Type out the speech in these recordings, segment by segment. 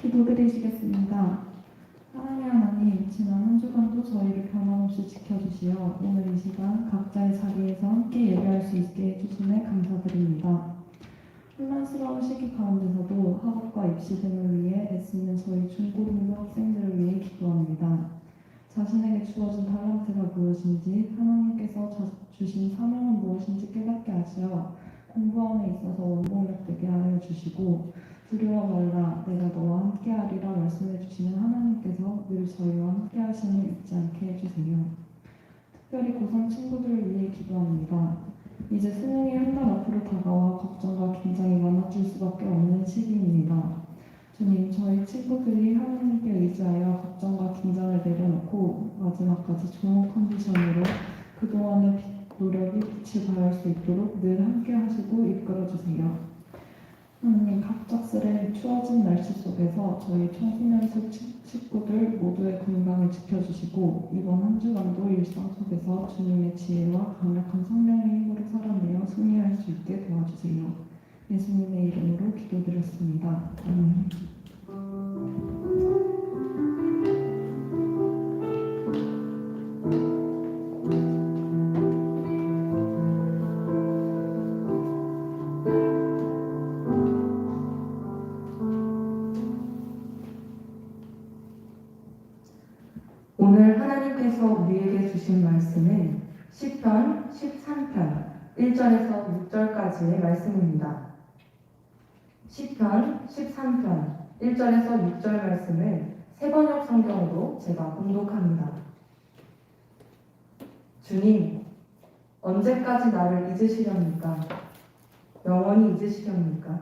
기도드리시겠습니다. 사랑의 하나님, 지난 한 주간도 저희를 변함없이 지켜주시어 오늘 이 시간 각자의 자리에서 함께 예배할 수 있게 해주심에 감사드립니다. 혼란스러운 시기 가운데서도 학업과 입시 등을 위해 애쓰는 저희 중고등부 학생들을 위해 기도합니다. 자신에게 주어진 달란트가 무엇인지, 하나님께서 주신 사명은 무엇인지 깨닫게 하시어 공부함에 있어서 원동력 되게 하여 주시고, 두려워 말라 내가 너와 함께하리라 말씀해 주시는 하나님께서 늘 저희와 함께하심을 잊지 않게 해주세요. 특별히 고3 친구들을 위해 기도합니다. 이제 수능이 한 달 앞으로 다가와 걱정과 긴장이 많아질 수밖에 없는 시기입니다. 주님, 저희 친구들이 하나님께 의지하여 걱정과 긴장을 내려놓고 마지막까지 좋은 컨디션으로 그동안의 노력이 빛을 발할 수 있도록 늘 함께 하시고 이끌어주세요. 하나님, 갑작스레 추워진 날씨 속에서 저희 청소년 식구들 모두의 건강을 지켜주시고 이번 한 주간도 일상 속에서 주님의 지혜와 강력한 성령의 힘으로 살아내어 승리할 수 있게 도와주세요. 예수님의 이름으로 기도드렸습니다. 아멘. 오늘 하나님께서 우리에게 주신 말씀은 시편 13편 1절에서 6절까지의 말씀입니다. 시편 13편 1절에서 6절 말씀을 새번역 성경으로 제가 봉독합니다. 주님, 언제까지 나를 잊으시렵니까? 영원히 잊으시렵니까?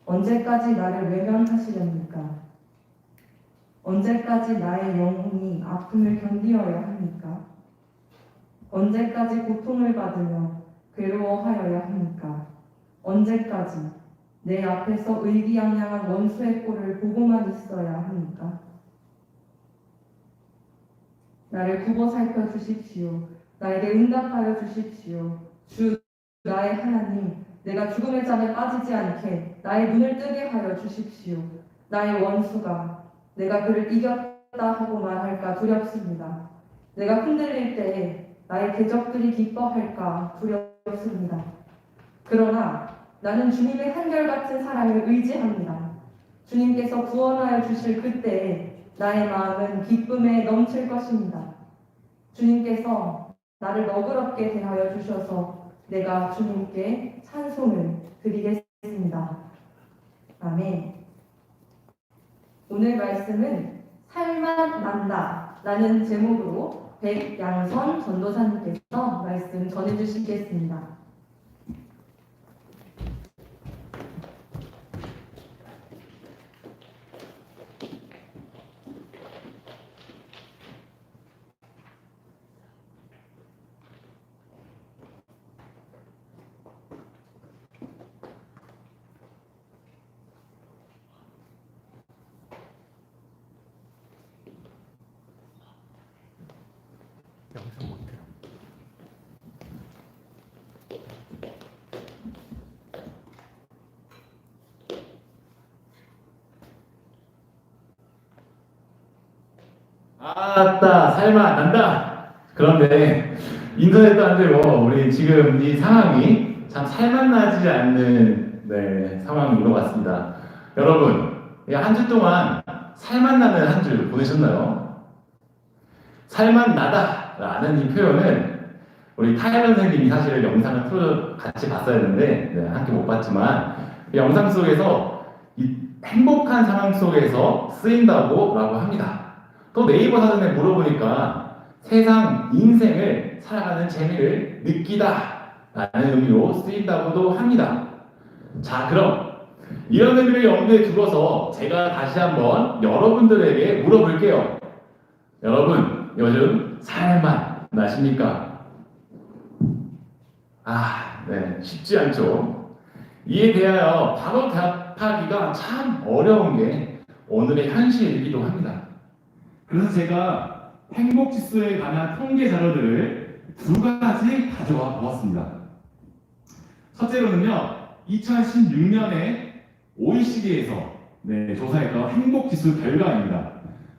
언제까지 나를 외면하시렵니까? 언제까지 나의 영혼이 아픔을 견디어야 합니까? 언제까지 고통을 받으며 괴로워하여야 합니까? 언제까지 내 앞에서 의기양양한 원수의 꼴을 보고만 있어야 합니까? 나를 굽어 살펴 주십시오. 나에게 응답하여 주십시오. 주 나의 하나님, 내가 죽음의 잠에 빠지지 않게 나의 눈을 뜨게 하여 주십시오. 나의 원수가 내가 그를 이겼다 하고 말할까 두렵습니다. 내가 흔들릴 때에 나의 대적들이 기뻐할까 두렵습니다. 그러나 나는 주님의 한결같은 사랑을 의지합니다. 주님께서 구원하여 주실 그때에 나의 마음은 기쁨에 넘칠 것입니다. 주님께서 나를 너그럽게 대하여 주셔서 내가 주님께 찬송을 드리겠습니다. 아멘. 오늘 말씀은 살만 난다 라는 제목으로 백양선 전도사님께서 말씀 전해주시겠습니다. 영상 못해요. 아따, 살만 난다. 그런데 인터넷도 안 되고 우리 지금 이 상황이 참 살만 나지 않는 상황인 것 같습니다. 여러분, 한 주 동안 살만 나는 한 주 보내셨나요? 살만 나다라는 이 표현은 우리 타일 선생님이 사실 영상을 같이 봤어야 했는데 함께 못 봤지만 이 영상 속에서 이 행복한 상황 속에서 쓰인다고 합니다. 또 네이버 사전에 물어보니까 세상 인생을 살아가는 재미를 느끼다 라는 의미로 쓰인다고도 합니다. 자, 그럼 이런 의미를 염두에 두고서 제가 다시 한번 여러분들에게 물어볼게요. 여러분, 요즘 살만 나십니까? 쉽지 않죠. 이에 대하여 바로 답하기가 참 어려운 게 오늘의 현실이기도 합니다. 그래서 제가 행복지수에 관한 통계 자료들을 두 가지 가져와 보았습니다. 첫째로는요, 2016년에 OECD에서 조사했던 행복지수 결과입니다.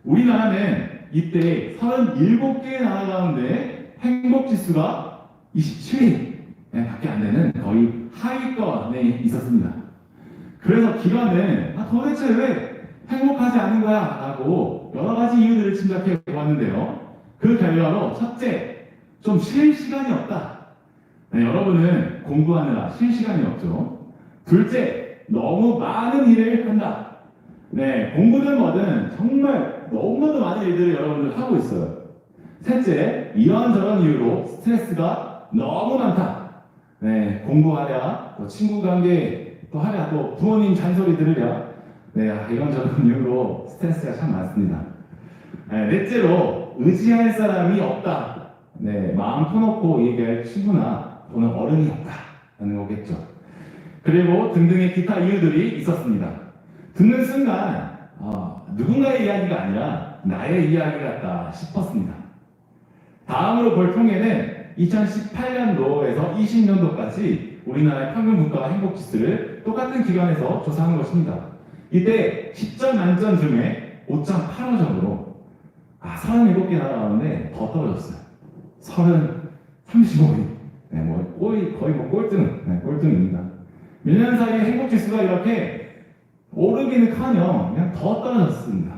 우리나라는 이때 37개의 나라 가운데 행복지수가 27위 밖에 안 되는 거의 하위권에 있었습니다. 그래서 기관은 도대체 왜 행복하지 않은 거야? 라고 여러 가지 이유들을 짐작해 보았는데요. 그 결과로 첫째, 좀 쉴 시간이 없다. 여러분은 공부하느라 쉴 시간이 없죠. 둘째, 너무 많은 일을 한다. 공부든 뭐든 정말 너무나도 많은 일들을 여러분들 하고 있어요. 셋째, 이런저런 이유로 스트레스가 너무 많다. 공부하랴, 또 친구 관계 또 하랴, 또 부모님 잔소리 들으랴. 이런저런 이유로 스트레스가 참 많습니다. 넷째로, 의지할 사람이 없다. 마음 터놓고 얘기할 친구나 또는 어른이 없다라는 거겠죠. 그리고 등등의 기타 이유들이 있었습니다. 듣는 순간 누군가의 이야기가 아니라 나의 이야기 같다 싶었습니다. 다음으로 볼 통계는 2018년도에서 20년도까지 우리나라의 평균 물가 행복지수를 똑같은 기관에서 조사한 것입니다. 이때 10점 만점 중에 5.85점으로 37개 나라 가운데 더 떨어졌어요. 35위. 거의 꼴등입니다. 몇 년 사이에 행복지수가 이렇게 오르기는커녕 그냥 더 떨어졌습니다.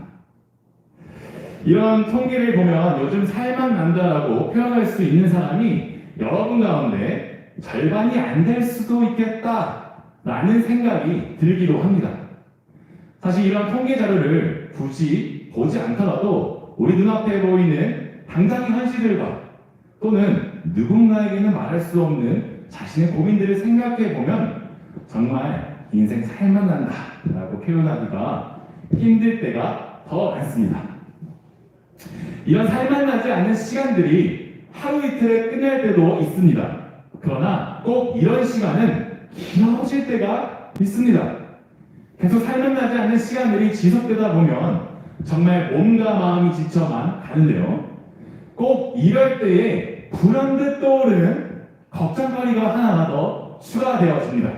이런 통계를 보면 요즘 살만 난다라고 표현할 수 있는 사람이 여러분 가운데 절반이 안 될 수도 있겠다라는 생각이 들기도 합니다. 사실 이런 통계 자료를 굳이 보지 않더라도 우리 눈앞에 보이는 당장의 현실들과 또는 누군가에게는 말할 수 없는 자신의 고민들을 생각해 보면 정말 인생 살만 난다 라고 표현하기가 힘들 때가 더 많습니다. 이런 살만 나지 않는 시간들이 하루 이틀에 끝날 때도 있습니다. 그러나 꼭 이런 시간은 길어질 때가 있습니다. 계속 살만 나지 않는 시간들이 지속되다 보면 정말 몸과 마음이 지쳐만 가는데요. 꼭 이럴 때에 불현듯 떠오르는 걱정거리가 하나 더 추가되어집니다.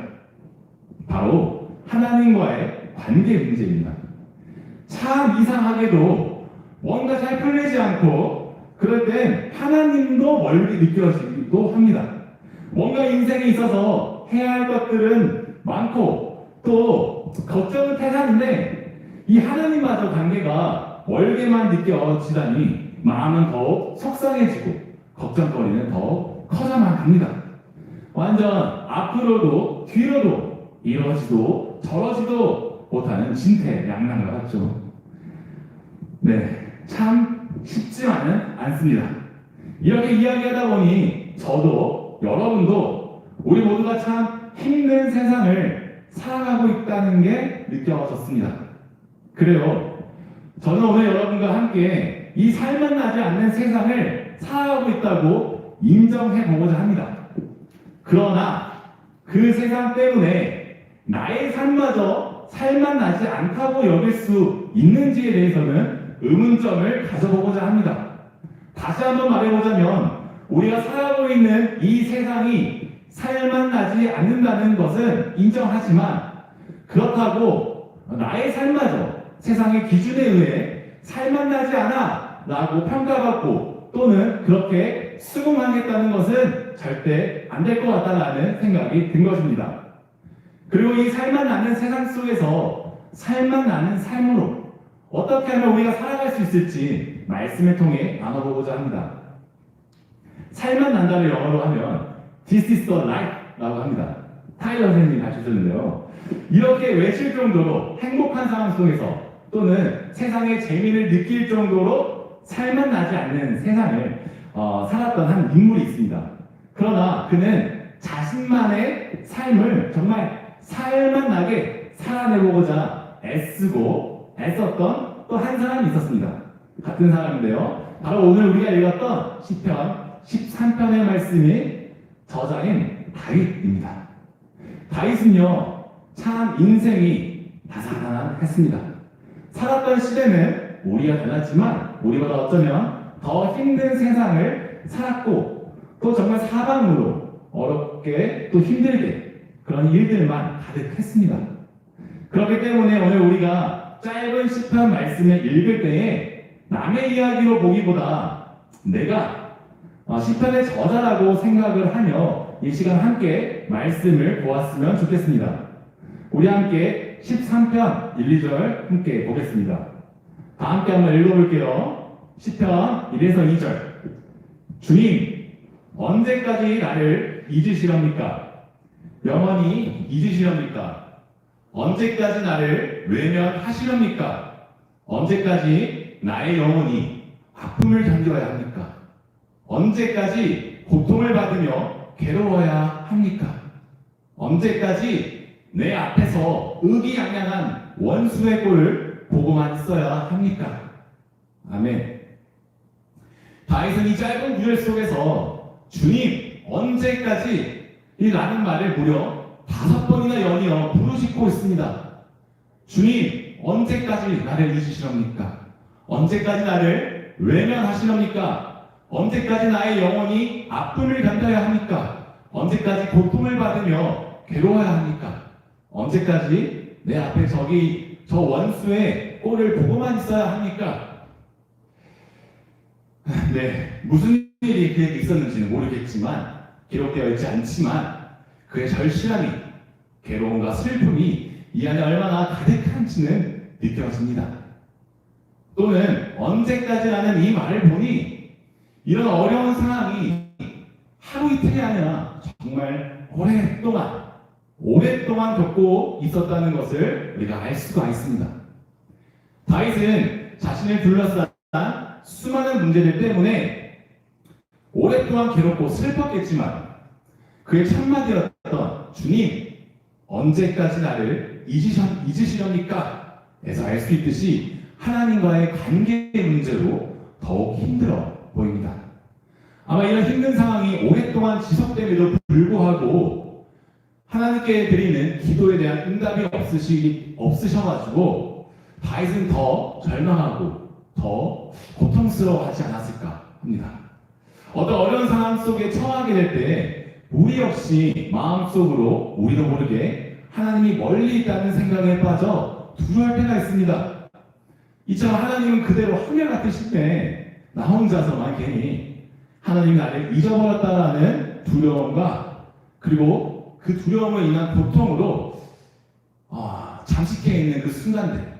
바로 하나님과의 관계 문제입니다. 참 이상하게도 뭔가 잘 풀리지 않고 그럴 땐 하나님도 멀리 느껴지기도 합니다. 뭔가 인생에 있어서 해야 할 것들은 많고 또 걱정은 태산인데 이 하나님과의 관계가 멀게만 느껴지다니 마음은 더욱 속상해지고 걱정거리는 더욱 커져만 갑니다. 완전 앞으로도 뒤로도 이러지도 저러지도 못하는 진퇴양난 것 같죠. 참 쉽지만은 않습니다. 이렇게 이야기하다 보니 저도 여러분도 우리 모두가 참 힘든 세상을 살아가고 있다는 게 느껴졌습니다. 그래요. 저는 오늘 여러분과 함께 이 살만 나지 않는 세상을 살아가고 있다고 인정해 보고자 합니다. 그러나 그 세상 때문에 나의 삶마저 살만 나지 않다고 여길 수 있는지에 대해서는 의문점을 가져보고자 합니다. 다시 한번 말해보자면 우리가 살아가고 있는 이 세상이 살만 나지 않는다는 것은 인정하지만 그렇다고 나의 삶마저 세상의 기준에 의해 살만 나지 않아 라고 평가받고 또는 그렇게 수긍하겠다는 것은 절대 안 될 것 같다는 생각이 든 것입니다. 그리고 이 살만 나는 세상 속에서 살만 나는 삶으로 어떻게 하면 우리가 살아갈 수 있을지 말씀을 통해 나눠보고자 합니다. 살만 난다를 영어로 하면 This is the life 라고 합니다. 타일러 선생님이 가르쳐줬는데요. 이렇게 외칠 정도로 행복한 상황 속에서 또는 세상의 재미를 느낄 정도로 살만 나지 않는 세상을 살았던 한 인물이 있습니다. 그러나 그는 자신만의 삶을 정말 살만 나게 살아내보고자 애썼던 또 한 사람이 있었습니다. 같은 사람인데요. 바로 오늘 우리가 읽었던 시편 13편의 말씀이 저자인 다윗입니다. 다윗은요, 참 인생이 다사다난했습니다. 살았던 시대는 우리가 달랐지만 우리보다 어쩌면 더 힘든 세상을 살았고 또 정말 사방으로 어렵게 또 힘들게 그런 일들만 가득했습니다. 그렇기 때문에 오늘 우리가 짧은 시편 말씀을 읽을 때에 남의 이야기로 보기보다 내가 시편의 저자라고 생각을 하며 이 시간 함께 말씀을 보았으면 좋겠습니다. 우리 함께 13편 1, 2절 함께 보겠습니다. 다 함께 한번 읽어볼게요. 시편 1에서 2절. 주님, 언제까지 나를 잊으시렵니까? 영원히 잊으시렵니까? 언제까지 나를 외면하시렵니까? 언제까지 나의 영혼이 아픔을 견뎌야 합니까? 언제까지 고통을 받으며 괴로워야 합니까? 언제까지 내 앞에서 의기양양한 원수의 꼴을 보고만 있어야 합니까? 아멘. 다윗은 이 짧은 구절 속에서 주님 언제까지 이 라는 말을 무려 5번이나 연이어 부르짖고 있습니다. 주님 언제까지 나를 잊으시렵니까? 언제까지 나를 외면하시렵니까? 언제까지 나의 영혼이 아픔을 견뎌야 합니까? 언제까지 고통을 받으며 괴로워야 합니까? 언제까지 내 앞에 저 원수의 꼴을 보고만 있어야 합니까? 네, 무슨 일이 그에게 있었는지는 모르겠지만 기록되어 있지 않지만 그의 절실함이 괴로움과 슬픔이 이 안에 얼마나 가득한지는 느껴집니다. 또는 언제까지라는 이 말을 보니 이런 어려운 상황이 하루 이틀이 아니라 정말 오랫동안 겪고 있었다는 것을 우리가 알 수가 있습니다. 다윗은 자신을 둘러싼 수많은 문제들 때문에 오랫동안 괴롭고 슬펐겠지만 그의 첫마디였던 주님 언제까지 나를 잊으시렵니까? 에서 알 수 있듯이 하나님과의 관계의 문제로 더욱 힘들어 보입니다. 아마 이런 힘든 상황이 오랫동안 지속됨에도 불구하고 하나님께 드리는 기도에 대한 응답이 없으셔가지고 다윗은 더 절망하고 더 고통스러워하지 않았을까 합니다. 어떤 어려운 상황 속에 처하게 될 때 무리 없이 마음속으로 우리도 모르게 하나님이 멀리 있다는 생각에 빠져 두려울 때가 있습니다. 이처럼 하나님은 그대로 한결같으실 때 나 혼자서만 괜히 하나님이 나를 잊어버렸다라는 두려움과 그리고 그 두려움으로 인한 고통으로 잠식해 있는 그 순간들,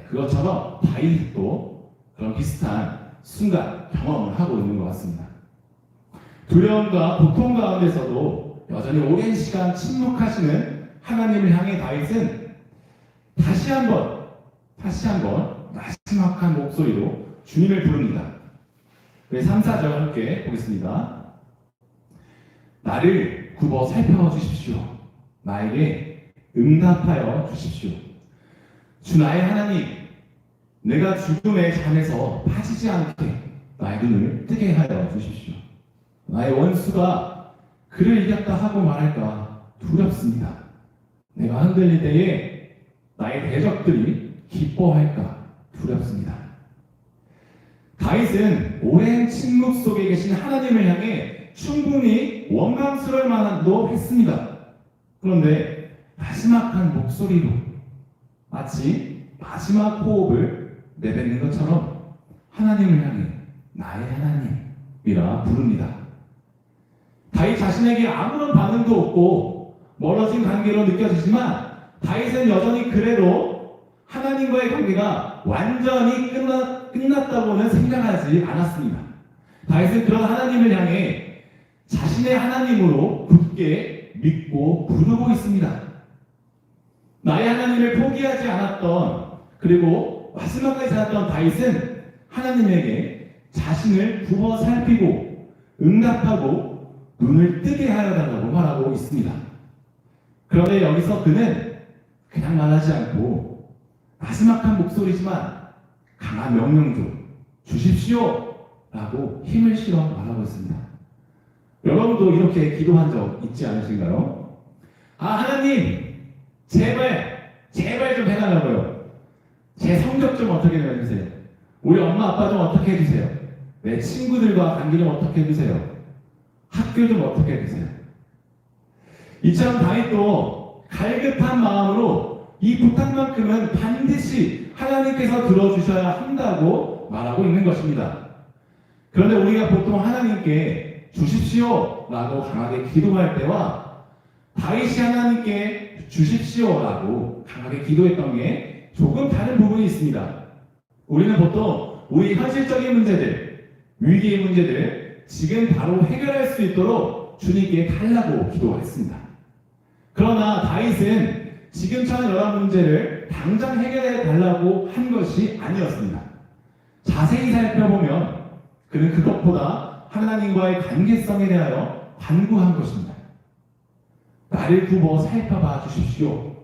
그것처럼 다윗도 그런 비슷한 순간 경험을 하고 있는 것 같습니다. 두려움과 고통 가운데서도 여전히 오랜 시간 침묵하시는 하나님을 향해 다윗은 다시 한번 나지막한 목소리로 주님을 부릅니다. 3, 4절 함께 보겠습니다. 나를 굽어 살펴주십시오. 나에게 응답하여 주십시오. 주 나의 하나님, 내가 죽음의 잠에서 빠지지 않게 나의 눈을 뜨게 하여 주십시오. 나의 원수가 그를 이겼다 하고 말할까 두렵습니다. 내가 흔들릴 때에 나의 대적들이 기뻐할까 두렵습니다. 다윗은 오랜 침묵 속에 계신 하나님을 향해 충분히 원망스러울 만도 했습니다. 그런데 마지막한 목소리로 마치 마지막 호흡을 내뱉는 것처럼 하나님을 향해 나의 하나님이라 부릅니다. 다윗 자신에게 아무런 반응도 없고 멀어진 관계로 느껴지지만 다윗은 여전히 그래도 하나님과의 관계가 완전히 끝났다고는 생각하지 않았습니다. 다윗은 그런 하나님을 향해 자신의 하나님으로 굳게 믿고 부르고 있습니다. 나의 하나님을 포기하지 않았던 그리고 마지막까지 살았던 다윗은 하나님에게 자신을 굽어 살피고 응답하고 눈을 뜨게 하여 달라고 말하고 있습니다. 그런데 여기서 그는 그냥 말하지 않고 마지막한 목소리지만 강한 명령 좀 주십시오 라고 힘을 실어 말하고 있습니다. 여러분도 이렇게 기도한 적 있지 않으신가요? 하나님 제발 좀 해달라고요. 제 성적 좀 어떻게 좀 해주세요. 우리 엄마 아빠 좀 어떻게 해주세요. 내 친구들과 관계 좀 어떻게 해주세요. 학교 좀 어떻게 해주세요. 이처럼 다윗도 갈급한 마음으로 이 부탁만큼은 반드시 하나님께서 들어주셔야 한다고 말하고 있는 것입니다. 그런데 우리가 보통 하나님께 주십시오 라고 강하게 기도할 때와 다윗이 하나님께 주십시오 라고 강하게 기도했던 게 조금 다른 부분이 있습니다. 우리는 보통 우리 현실적인 문제들, 위기의 문제들 지금 바로 해결할 수 있도록 주님께 달라고 기도했습니다. 그러나 다윗은 지금 처한 여러 문제를 당장 해결해 달라고 한 것이 아니었습니다. 자세히 살펴보면 그는 그것보다 하나님과의 관계성에 대하여 간구한 것입니다. 나를 굽어 살펴봐 주십시오.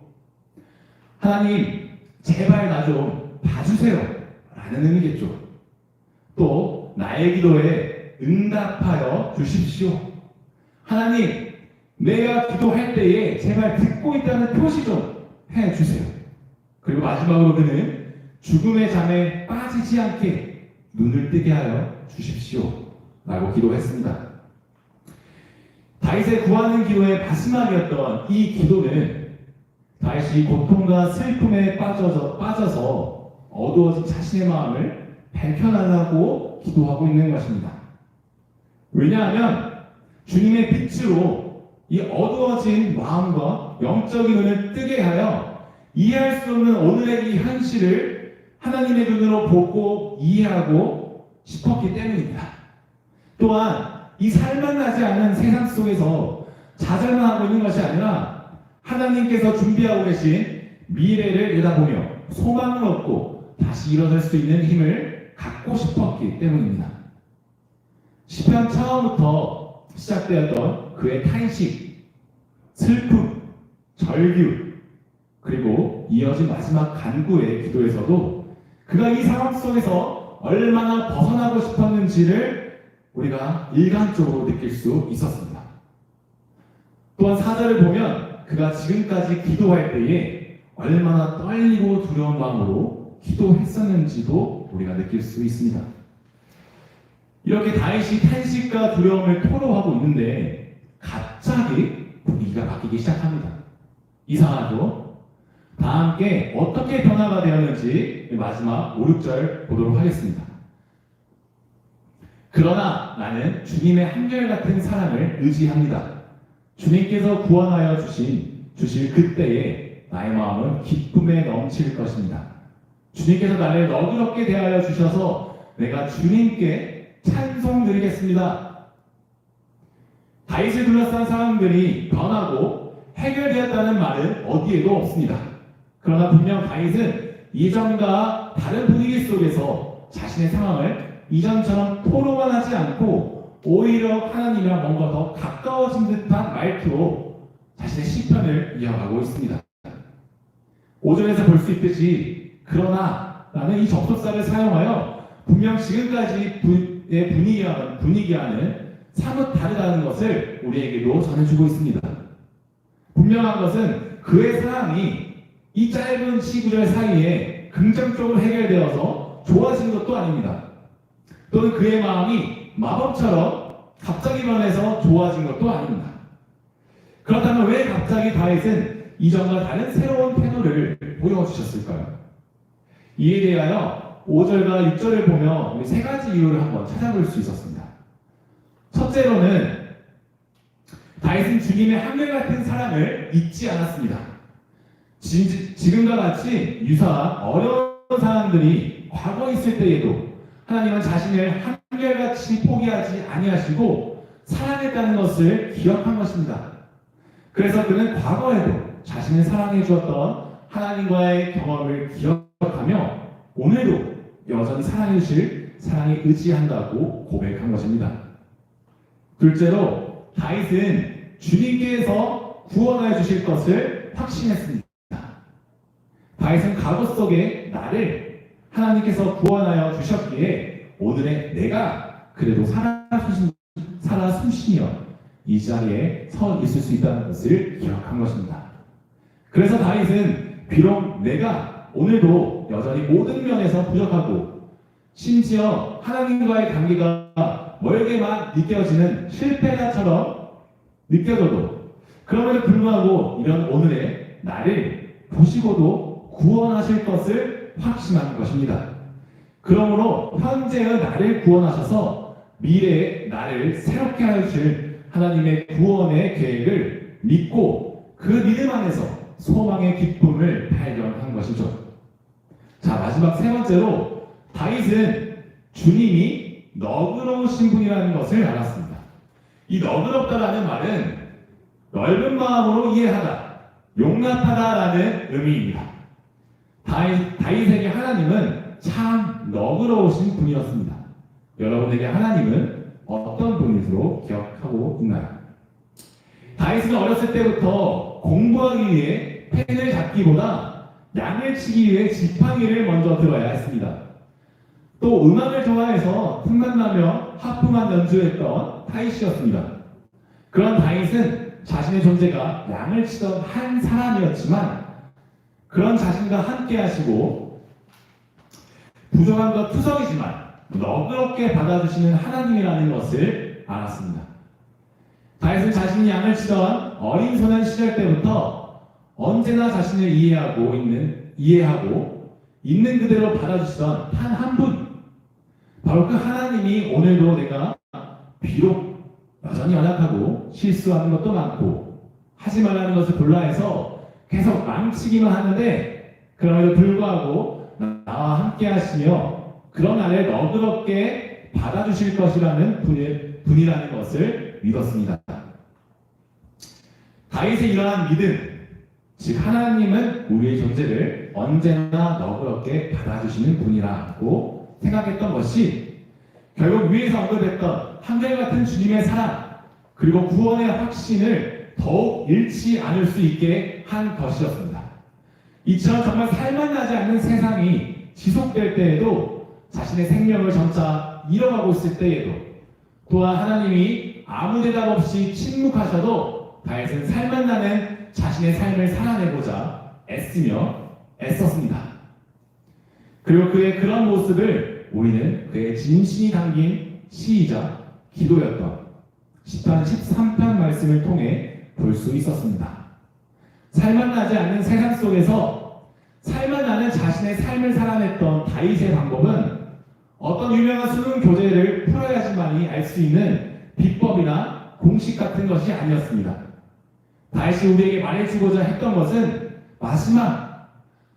하나님, 제발 나 좀 봐주세요. 라는 의미겠죠. 또 나의 기도에 응답하여 주십시오. 하나님, 내가 기도할 때에 제발 듣고 있다는 표시 좀 해주세요. 그리고 마지막으로 그는 죽음의 잠에 빠지지 않게 눈을 뜨게 하여 주십시오 라고 기도했습니다. 다윗의 구하는 기도의 마지막이었던 이 기도는 다윗이 고통과 슬픔에 빠져서 어두워진 자신의 마음을 밝혀달라고 기도하고 있는 것입니다. 왜냐하면 주님의 빛으로 이 어두워진 마음과 영적인 눈을 뜨게 하여 이해할 수 없는 오늘의 이 현실을 하나님의 눈으로 보고 이해하고 싶었기 때문입니다. 또한 이 살만나지 않은 세상 속에서 좌절만 하고 있는 것이 아니라 하나님께서 준비하고 계신 미래를 내다보며 소망을 얻고 다시 일어설 수 있는 힘을 갖고 싶었기 때문입니다. 시편 처음부터 시작되었던 그의 탄식, 슬픔, 절규, 그리고 이어진 마지막 간구의 기도에서도 그가 이 상황 속에서 얼마나 벗어나고 싶었는지를 우리가 일관적으로 느낄 수 있었습니다. 또한 4절을 보면 그가 지금까지 기도할 때에 얼마나 떨리고 두려운 마음으로 기도했었는지도 우리가 느낄 수 있습니다. 이렇게 다윗이 탄식과 두려움을 토로하고 있는데 갑자기 분위기가 바뀌기 시작합니다. 이상하죠? 다 함께 어떻게 변화가 되었는지 마지막 5, 6절 보도록 하겠습니다. 그러나 나는 주님의 한결같은 사랑을 의지합니다. 주님께서 구원하여 주실 그때에 나의 마음은 기쁨에 넘칠 것입니다. 주님께서 나를 너그럽게 대하여 주셔서 내가 주님께 찬송 드리겠습니다. 다윗을 둘러싼 상황들이 변하고 해결되었다는 말은 어디에도 없습니다. 그러나 분명 다윗은 이전과 다른 분위기 속에서 자신의 상황을 이전처럼 토로만 하지 않고 오히려 하나님이랑 뭔가 더 가까워진 듯한 말투로 자신의 시편을 이어가고 있습니다. 5절에서 볼 수 있듯이 그러나 나는 이 접속사를 사용하여 분명 지금까지의 분위기와는 사뭇 다르다는 것을 우리에게도 전해주고 있습니다. 분명한 것은 그의 상황이 이 짧은 19절 사이에 긍정적으로 해결되어서 좋아진 것도 아닙니다. 또는 그의 마음이 마법처럼 갑자기 변해서 좋아진 것도 아닙니다. 그렇다면 왜 갑자기 다윗은 이전과 다른 새로운 태도를 보여주셨을까요? 이에 대하여 5절과 6절을 보면 우리 세 가지 이유를 한번 찾아볼 수 있었습니다. 첫째로는 다윗은 주님의 한결같은 사랑을 잊지 않았습니다. 지금과 같이 유사한 어려운 사람들이 과거에 있을 때에도 하나님은 자신을 한결같이 포기하지 아니하시고 사랑했다는 것을 기억한 것입니다. 그래서 그는 과거에도 자신을 사랑해 주었던 하나님과의 경험을 기억하며 오늘도 여전히 사랑해 주실 사랑에 의지한다고 고백한 것입니다. 둘째로 다윗은 주님께서 구원해 주실 것을 확신했습니다. 다윗은 과거 속에 나를 하나님께서 구원하여 주셨기에 오늘의 내가 그래도 살아 숨쉬며 이 자리에 서 있을 수 있다는 것을 기억한 것입니다. 그래서 다윗은 비록 내가 오늘도 여전히 모든 면에서 부족하고 심지어 하나님과의 관계가 멀게만 느껴지는 실패자처럼 느껴져도 그럼에도 불구하고 이런 오늘의 나를 보시고도 구원하실 것을 확신한 것입니다. 그러므로 현재의 나를 구원하셔서 미래의 나를 새롭게 하실 하나님의 구원의 계획을 믿고 그 믿음 안에서 소망의 기쁨을 발견한 것이죠. 자, 마지막 세 번째로 다윗은 주님이 너그러우신 분이라는 것을 알았습니다. 이 너그럽다라는 말은 넓은 마음으로 이해하다, 용납하다라는 의미입니다. 다윗에게 하나님은 참 너그러우신 분이었습니다. 여러분에게 하나님은 어떤 분으로 기억하고 있나요? 다윗은 어렸을 때부터 공부하기 위해 펜을 잡기보다 양을 치기 위해 지팡이를 먼저 들어야 했습니다. 또 음악을 좋아해서 틈만 나면 하프만 연주했던 다윗이었습니다. 그런 다윗은 자신의 존재가 양을 치던 한 사람이었지만 그런 자신과 함께 하시고 부족함과 투성이지만 너그럽게 받아주시는 하나님이라는 것을 알았습니다. 다윗은 자신이 양을 치던 어린 소년 시절 때부터 언제나 자신을 이해하고 있는 그대로 받아주시던 단 한 분, 바로 그 하나님이 오늘도 내가 비록 여전히 연약하고 실수하는 것도 많고 하지 말라는 것을 골라해서 계속 망치기만 하는데 그럼에도 불구하고 나와 함께 하시며 그런 나를 너그럽게 받아주실 것이라는 분이라는 것을 믿었습니다. 다윗의 이러한 믿음, 즉 하나님은 우리의 존재를 언제나 너그럽게 받아주시는 분이라고 생각했던 것이 결국 위에서 언급했던 한결같은 주님의 사랑 그리고 구원의 확신을 더욱 잃지 않을 수 있게 한 것이었습니다. 이처럼 정말 살만나지 않는 세상이 지속될 때에도 자신의 생명을 점차 잃어가고 있을 때에도 또한 하나님이 아무 대답 없이 침묵하셔도 다윗은 살만나는 자신의 삶을 살아내고자 애썼습니다. 그리고 그의 그런 모습을 우리는 그의 진심이 담긴 시이자 기도였던 시편 13편 말씀을 통해 볼 수 있었습니다. 살만나지 않는 세상 속에서 살만나는 자신의 삶을 살아냈던 다윗의 방법은 어떤 유명한 수능 교재를 풀어야지만이 알 수 있는 비법이나 공식 같은 것이 아니었습니다. 다윗이 우리에게 말해주고자 했던 것은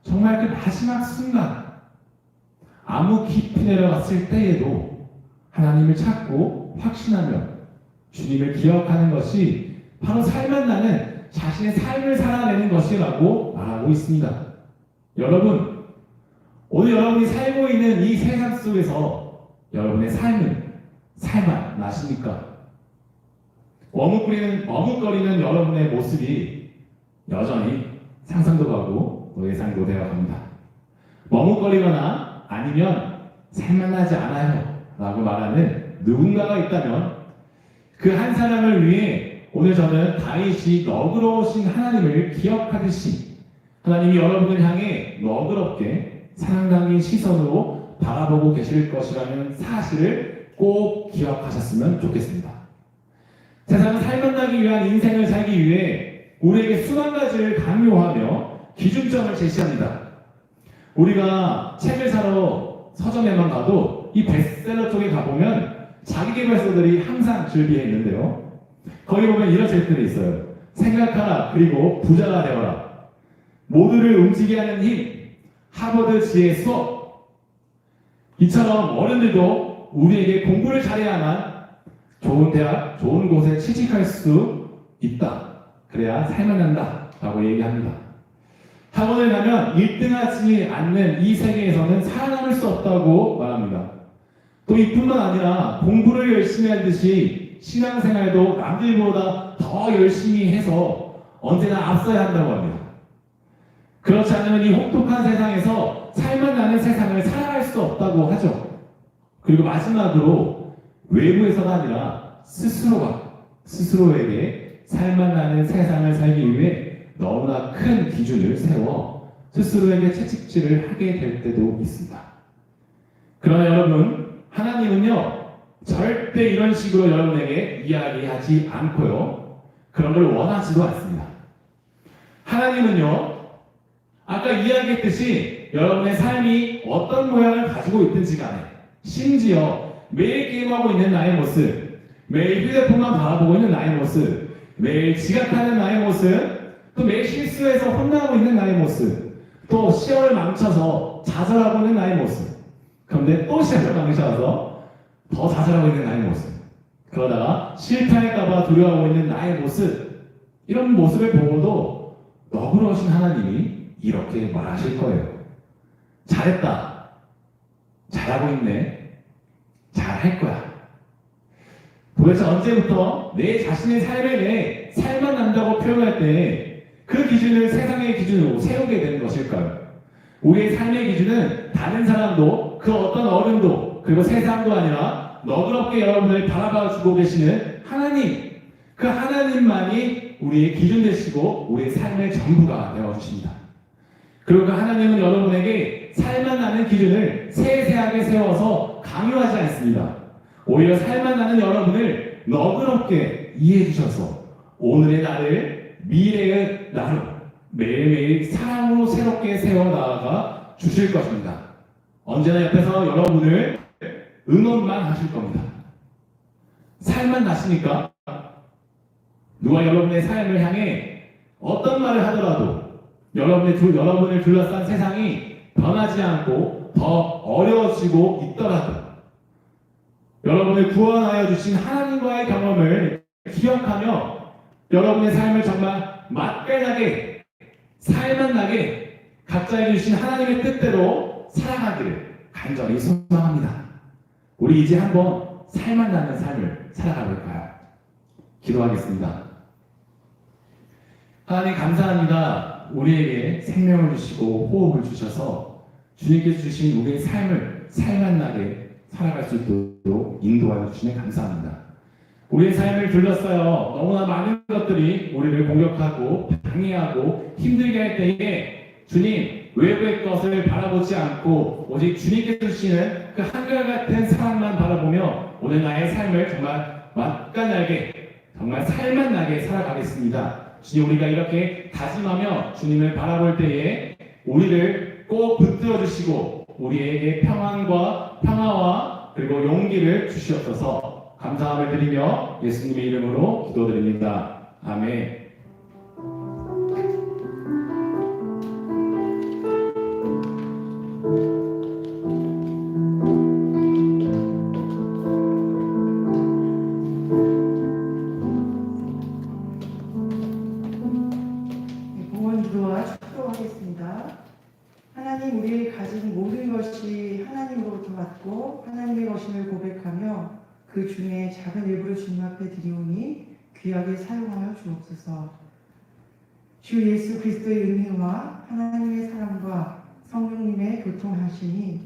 정말 그 마지막 순간 아무 깊이 내려갔을 때에도 하나님을 찾고 확신하며 주님을 기억하는 것이 바로 살만나는 자신의 삶을 살아내는 것이라고 말하고 있습니다. 여러분, 오늘 여러분이 살고 있는 이 세상 속에서 여러분의 삶은 살만나십니까? 머뭇거리는 여러분의 모습이 여전히 상상도 가고 예상도 되어 갑니다. 머뭇거리거나 아니면 살만하지 않아요 라고 말하는 누군가가 있다면 그 한 사람을 위해 오늘 저는 다윗이 너그러우신 하나님을 기억하듯이 하나님이 여러분을 향해 너그럽게 사랑 담긴 시선으로 바라보고 계실 것이라는 사실을 꼭 기억하셨으면 좋겠습니다. 세상은 살만나기 위한 인생을 살기 위해 우리에게 수만 가지를 강요하며 기준점을 제시합니다. 우리가 책을 사러 서점에만 가도 이 베스트셀러 쪽에 가보면 자기계발서들이 항상 즐비해 있는데요. 거기 보면 이런 책들이 있어요. 생각하라 그리고 부자가 되어라. 모두를 움직이게 하는 힘. 하버드 지혜 수업. 이처럼 어른들도 우리에게 공부를 잘해야만 좋은 대학, 좋은 곳에 취직할 수 있다. 그래야 살만한다. 라고 얘기합니다. 학원을 가면 1등하지 않는 이 세계에서는 살아남을 수 없다고 말합니다. 또 이뿐만 아니라 공부를 열심히 하듯이 신앙생활도 남들보다 더 열심히 해서 언제나 앞서야 한다고 합니다. 그렇지 않으면 이 혹독한 세상에서 살만나는 세상을 살아갈 수 없다고 하죠. 그리고 마지막으로 외부에서가 아니라 스스로에게 살만나는 세상을 살기 위해 너무나 큰 기준을 세워 스스로에게 채찍질을 하게 될 때도 있습니다. 그러나 여러분, 하나님은요 절대 이런 식으로 여러분에게 이야기하지 않고요 그런 걸 원하지도 않습니다. 하나님은요 아까 이야기했듯이 여러분의 삶이 어떤 모양을 가지고 있든지 간에 심지어 매일 게임하고 있는 나의 모습, 매일 휴대폰만 바라보고 있는 나의 모습, 매일 지각하는 나의 모습, 또 매일 실수해서 혼나고 있는 나의 모습, 또 시험을 망쳐서 좌절하고 있는 나의 모습, 그런데 또 시험을 망쳐서 더 좌절하고 있는 나의 모습, 그러다가 실패할까봐 두려워하고 있는 나의 모습, 이런 모습을 보고도 너그러우신 하나님이 이렇게 말하실 거예요. 잘했다. 잘하고 있네. 잘할 거야. 도대체 언제부터 내 자신의 삶에 대해 살만 난다고 표현할 때 그 기준을 세상의 기준으로 세우게 되는 것일까요? 우리의 삶의 기준은 다른 사람도 그 어떤 어른도 그리고 세상도 아니라 너그럽게 여러분을 바라봐주고 계시는 하나님, 그 하나님만이 우리의 기준 되시고 우리의 삶의 전부가 되어주십니다. 그리고 그 하나님은 여러분에게 살만 나는 기준을 세세하게 세워서 강요하지 않습니다. 오히려 살만 나는 여러분을 너그럽게 이해해 주셔서 오늘의 나를 미래의 나로 매일매일 사랑으로 새롭게 세워나가 주실 것입니다. 언제나 옆에서 여러분을 응원만 하실 겁니다. 살만 나십니까? 누가 여러분의 삶을 향해 어떤 말을 하더라도 여러분을 둘러싼 세상이 변하지 않고 더 어려워지고 있더라도 여러분을 구원하여 주신 하나님과의 경험을 기억하며 여러분의 삶을 정말 맛깔나게 살만 나게 각자에게 주신 하나님의 뜻대로 살아가기를 간절히 소망합니다. 우리 이제 한번 살만 나는 삶을 살아가 볼까요? 기도하겠습니다. 하나님 감사합니다. 우리에게 생명을 주시고 호흡을 주셔서 주님께서 주신 우리의 삶을 살만 나게 살아갈 수 있도록 인도하여 주시니 감사합니다. 우리의 삶을 둘러싸여 너무나 많은 것들이 우리를 공격하고 방해하고 힘들게 할 때에 주님 외부의 것을 바라보지 않고 오직 주님께서 주시는 그 한결같은 사랑만 바라보며 오늘 나의 삶을 정말 맛깔나게 정말 살만 나게 살아가겠습니다. 주님 우리가 이렇게 다짐하며 주님을 바라볼 때에 우리를 꼭 붙들어 주시고 우리에게 평화와 그리고 용기를 주시옵소서. 감사함을 드리며 예수님의 이름으로 기도드립니다. 아멘. 봉헌기도와 축도하겠습니다. 하나님, 우리의 가진 모든 것이 하나님으로부터 왔고 하나님의 것임을 고백하며 그 중에 작은 일부를 주님 앞에 드리오니 귀하게 사용하여 주옵소서. 주 예수 그리스도의 은혜와 하나님의 사랑과 성령님의 교통하심이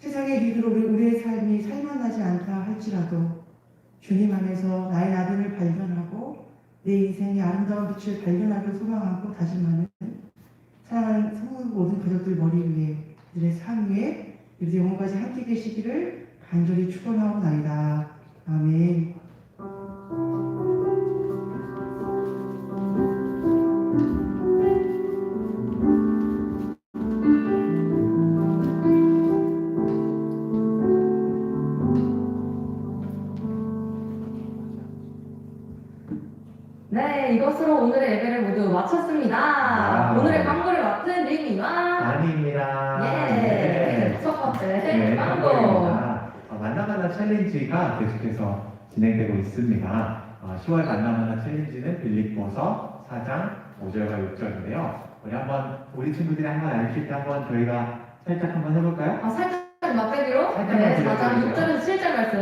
세상의 리드로 우리의 삶이 살만하지 않다 할지라도 주님 안에서 나의 나됨을 발견하고 내 인생의 아름다운 빛을 발견하기를 소망하고 다짐하는 사랑하는 성도 모든 가족들 머리 위에 그들의 삶 위에 그들의 영혼까지 함께 계시기를 간절히 축원하옵나이다. 아멘. 네, 이것으로 오늘의 예배를 모두 마쳤습니다. 오늘의 광고를 맡은 리미와 아닙니다. 예, 첫 번째 네, 광고. 광고입니다. 만나만나 챌린지가 계속해서 진행되고 있습니다. 10월 만나만나 챌린지는 빌립보서 4장 5절과 6절인데요. 우리 친구들이 한번 알릴 때 한번 저희가 살짝 한번 해볼까요? 살짝 맛배기로 살짝만 네, 들려드릴게요. 4장 6절에서 7절 말씀.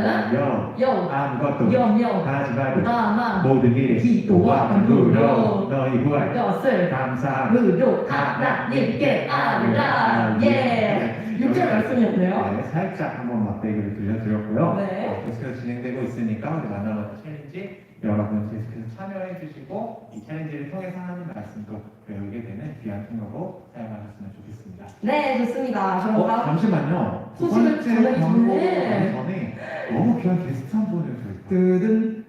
여 아무것도 여 하지 말고 다만 모든 일에 기도와 간구로 너희 구할 것을 감사함으로 하나님께 아뢰라. 예. 6절 말씀이었네요. 네, 살짝 한번 맛배기를 들려드렸고요. 네. 계속해서 진행되고 있으니까 우리 만나는 챌린지 여러분 계속해서 참여해 주시고 이 챌린지를 통해서 하나님 말씀도 배우게 되는 귀한 통로로 사용하셨으면 좋겠습니다. 네, 좋습니다. 그럼 바로 잠시만요. 두 소식을 번째 전하기 광고 전에. 전에 너무 귀한 게스트 한 분을 저희 뜻은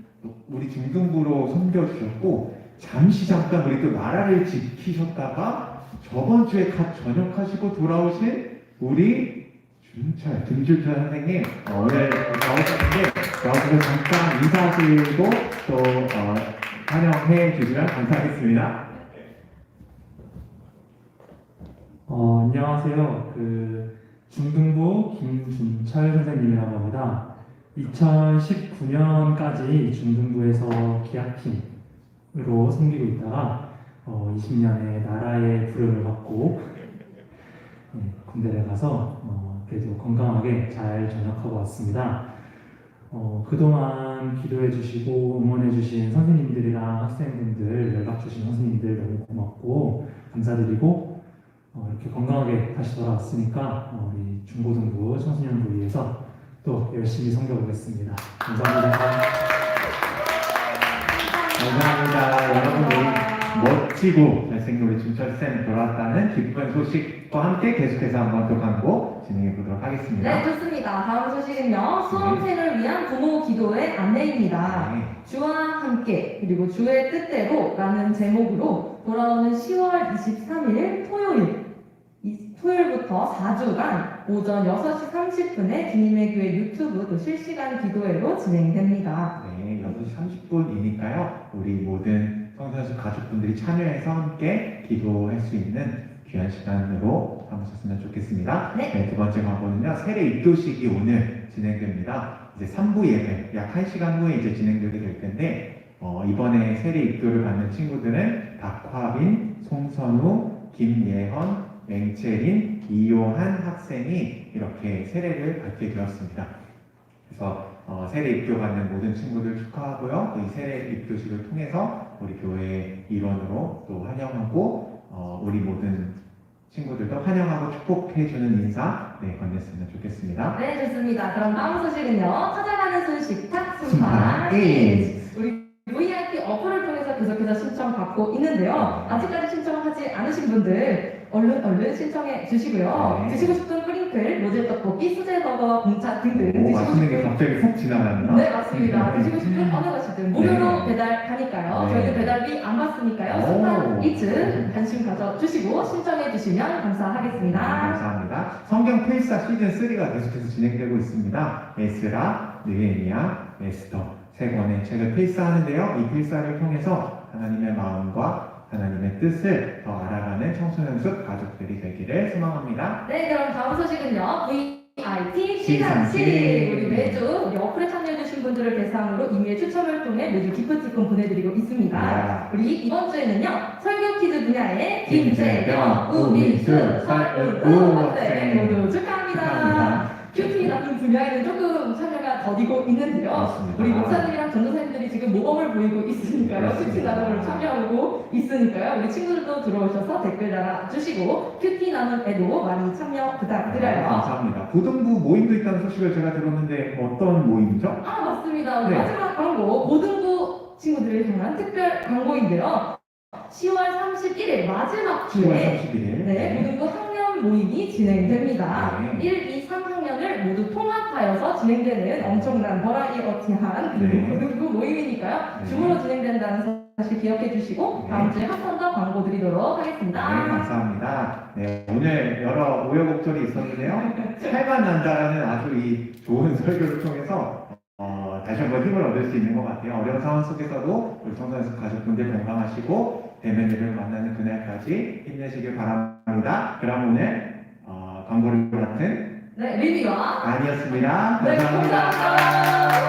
우리 중등부로 섬겨주셨고 잠깐 우리 또 나라를 지키셨다가 저번 주에 갓 전역하시고 돌아오신 우리 준철, 김준철 선생님 오늘 나오셨는데 나오셔서 잠깐 인사하시고 또 환영해 주시면 감사하겠습니다. 안녕하세요. 중등부 김준철 선생님이라고 합니다. 2019년까지 중등부에서 기악팀으로 섬기고 있다가 20년에 나라의 부름을 받고 군대를 가서 그래도 건강하게 잘 전역하고 왔습니다. 그동안 기도해 주시고 응원해 주신 선생님들이랑 학생분들, 연락 주신 선생님들 너무 고맙고 감사드리고 이렇게 건강하게 다시 돌아왔으니까 우리 중고등부 청소년부 위해서 또 열심히 섬겨보겠습니다. 감사합니다. 감사합니다. 여러분 우리 멋지고 잘생긴 우리 준철쌤 돌아왔다는 기쁜 소식과 함께 계속해서 한번 또 광고 진행해 보도록 하겠습니다. 네, 좋습니다. 다음 소식은요. 수험생을 위한 부모 기도의 안내입니다. 네. 주와 함께 그리고 주의 뜻대로 라는 제목으로 돌아오는 10월 23일 토요일부터 4주간 오전 6시 30분에 주님의 교회 유튜브 또 실시간 기도회로 진행됩니다. 네, 6시 30분이니까요. 우리 모든 성선수 가족분들이 참여해서 함께 기도할 수 있는 귀한 시간으로 삼으셨으면 좋겠습니다. 네. 두 번째 광고는요. 세례 입교식이 오늘 진행됩니다. 이제 3부 예배 약 1시간 후에 이제 진행되게 될 텐데 이번에 세례 입교를 받는 친구들은 박화빈, 송선우, 김예헌, 맹채린, 이요한 학생이 이렇게 세례를 받게 되었습니다. 그래서 세례 입교 받는 모든 친구들 축하하고요. 또 이 세례 입교식을 통해서 우리 교회의 일원으로 또 환영하고 우리 모든 친구들도 환영하고 축복해주는 인사 건넸으면 좋겠습니다. 네, 좋습니다. 그럼 다음 소식은요. 찾아가는 순식탁 순파 순파 일. 우리 VIP 어플을 통해서 계속해서 신청받고 있는데요. 아직까지 신청하지 않으신 분들 얼른 신청해 주시고요. 네. 드시고 싶은 프링클, 로제 떡볶이, 수제 버거, 공차 등등 오, 드시고 맛있는 게 싶은 갑자기 훅 지나가네요. 네, 맞습니다. 드시고 싶은 어느 것이든 무료로 네. 배달하니까요. 네. 저희는 배달비 안 받으니까요. 오. 순간 이츠 관심 가져주시고 신청해 주시면 감사하겠습니다. 감사합니다. 성경 필사 시즌 3가 계속해서 진행되고 있습니다. 에스라, 느헤미야, 에스더 세 권의 책을 필사하는데요. 이 필사를 통해서 하나님의 마음과 하나님의 뜻을 더 알아가는 청소년숲 가족들이 되기를 소망합니다. 네, 그럼 다음 소식은요. VIP 시상 시상 7일 우리 매주 우리 어플에 참여해주신 분들을 대상으로 이메일 추첨을 통해 매주 기프티콘 보내드리고 있습니다. 네. 우리 이번 주에는요. 설교 퀴즈 분야의 김재경, 김재경, 우민수, 설은우 학생 학생 모두 축하합니다. 축하합니다. 큐티 같은 분야에는 조금 참여가 더디고 있는데요. 맞습니다. 우리 목사님이랑 전도사님들이 지금 모범을 보이고 있으니까요. 그렇습니다. 큐티 나눔을 참여하고 있으니까요. 우리 친구들도 들어오셔서 댓글 달아주시고 큐티 나눔에도 많이 참여 부탁드려요. 감사합니다. 고등부 모임도 있다는 소식을 제가 들었는데 어떤 모임이죠? 아, 맞습니다. 우리 네. 마지막 광고 고등부 친구들을 향한 특별 광고인데요. 10월 31일 마지막 10월 주에 31일. 네, 고등부 학년 모임이 진행됩니다. 네. 1, 2, 3학년을 모두 통합하여서 진행되는 엄청난 버라이어티한 네. 고등부 모임이니까요. 네. 줌으로 진행된다는 사실 기억해 주시고 네. 다음 주에 한 번 더 광고 드리도록 네, 하겠습니다. 감사합니다. 네, 오늘 여러 우여곡절이 있었는데요. 살만 난다라는 아주 이 좋은 설교를 통해서 다시 한번 힘을 얻을 수 있는 것 같아요. 어려운 상황 속에서도 우리 청소년숲 가족분들 건강하시고 대면으로 만나는 그날까지 힘내시길 바랍니다. 그럼 오늘 광고를 맡은 네, 리뷰와 아니었습니다. 네, 감사합니다. 감사합니다.